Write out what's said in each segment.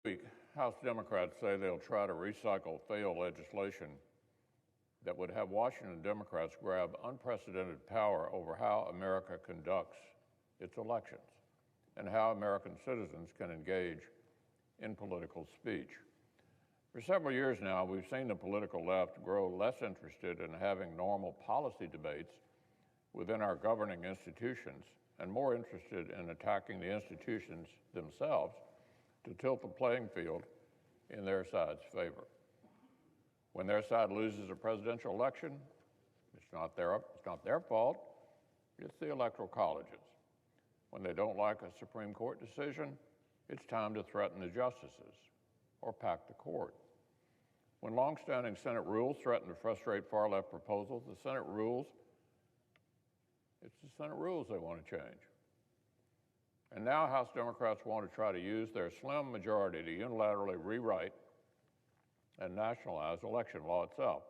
Week, House Democrats say they'll try to recycle failed legislation that would have Washington Democrats grab unprecedented power over how America conducts its elections and how American citizens can engage in political speech. For several years now, we've seen the political left grow less interested in having normal policy debates within our governing institutions and more interested in attacking the institutions themselves to tilt the playing field in their side's favor. When their side loses a presidential election, it's not their fault, it's the electoral college's. When they don't like a Supreme Court decision, it's time to threaten the justices or pack the court. When longstanding Senate rules threaten to frustrate far-left proposals, it's the Senate rules they want to change. And now House Democrats want to try to use their slim majority to unilaterally rewrite and nationalize election law itself.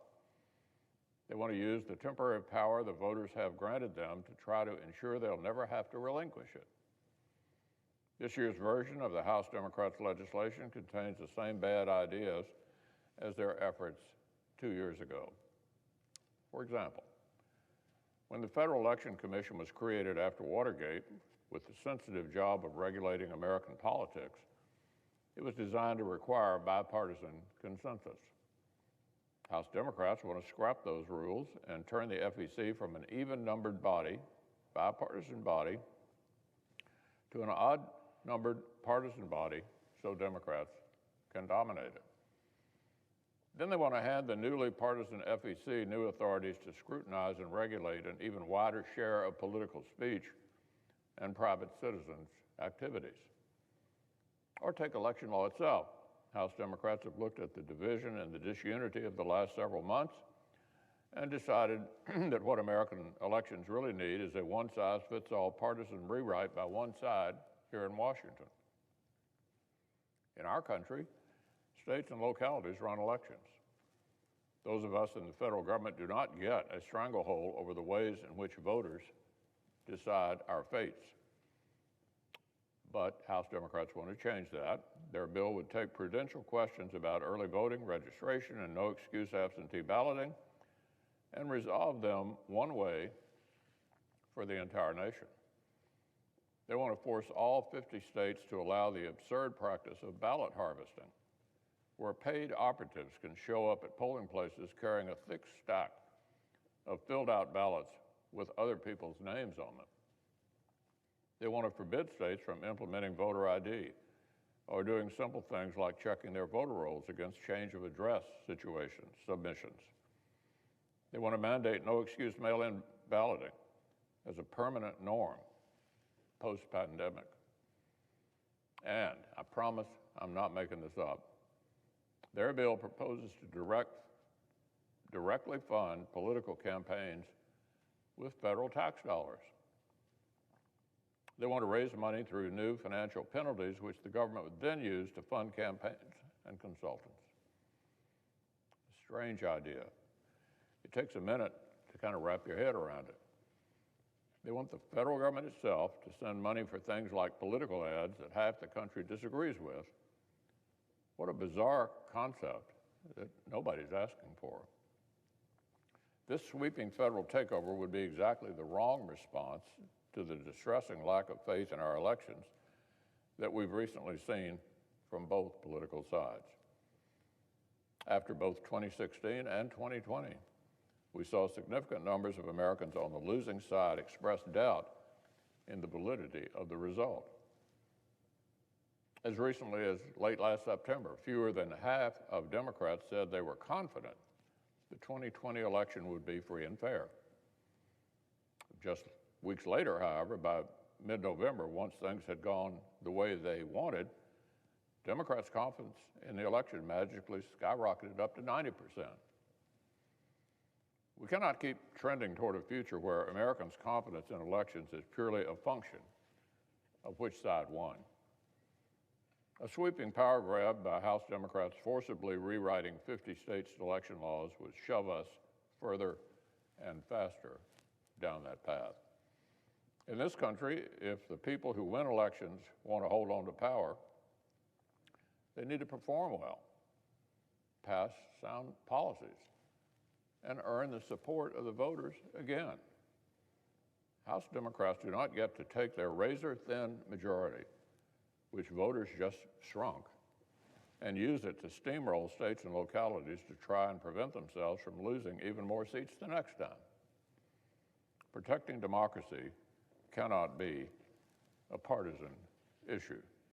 They want to use the temporary power the voters have granted them to try to ensure they'll never have to relinquish it. This year's version of the House Democrats' legislation contains the same bad ideas as their efforts 2 years ago. For example, when the Federal Election Commission was created after Watergate, with the sensitive job of regulating American politics, it was designed to require bipartisan consensus. House Democrats want to scrap those rules and turn the FEC from an even-numbered body, bipartisan body, to an odd-numbered partisan body so Democrats can dominate it. Then they want to hand the newly partisan FEC new authorities to scrutinize and regulate an even wider share of political speech and private citizens' activities. Or take election law itself. House Democrats have looked at the division and the disunity of the last several months and decided that what American elections really need is a one-size-fits-all partisan rewrite by one side here in Washington. In our country, states and localities run elections. Those of us in the federal government do not get a stranglehold over the ways in which voters decide our fates. But House Democrats want to change that. Their bill would take prudential questions about early voting, registration, and no-excuse absentee balloting and resolve them one way for the entire nation. They want to force all 50 states to allow the absurd practice of ballot harvesting, where paid operatives can show up at polling places carrying a thick stack of filled-out ballots with other people's names on them. They want to forbid states from implementing voter ID or doing simple things like checking their voter rolls against change of address submissions. They want to mandate no-excuse mail-in balloting as a permanent norm post-pandemic. And I promise I'm not making this up. Their bill proposes to directly fund political campaigns with federal tax dollars. They want to raise money through new financial penalties, which the government would then use to fund campaigns and consultants. A strange idea. It takes a minute to kind of wrap your head around it. They want the federal government itself to send money for things like political ads that half the country disagrees with. What a bizarre concept that nobody's asking for. This sweeping federal takeover would be exactly the wrong response to the distressing lack of faith in our elections that we've recently seen from both political sides. After both 2016 and 2020, we saw significant numbers of Americans on the losing side express doubt in the validity of the result. As recently as late last September, fewer than half of Democrats said they were confident the 2020 election would be free and fair. Just weeks later, however, by mid-November, once things had gone the way they wanted, Democrats' confidence in the election magically skyrocketed up to 90%. We cannot keep trending toward a future where Americans' confidence in elections is purely a function of which side won. A sweeping power grab by House Democrats forcibly rewriting 50 states' election laws would shove us further and faster down that path. In this country, if the people who win elections want to hold on to power, They need to perform well, pass sound policies, and earn the support of the voters again. House Democrats do not get to take their razor-thin majority, which voters just shrunk, and use it to steamroll states and localities to try and prevent themselves from losing even more seats the next time. Protecting democracy cannot be a partisan issue.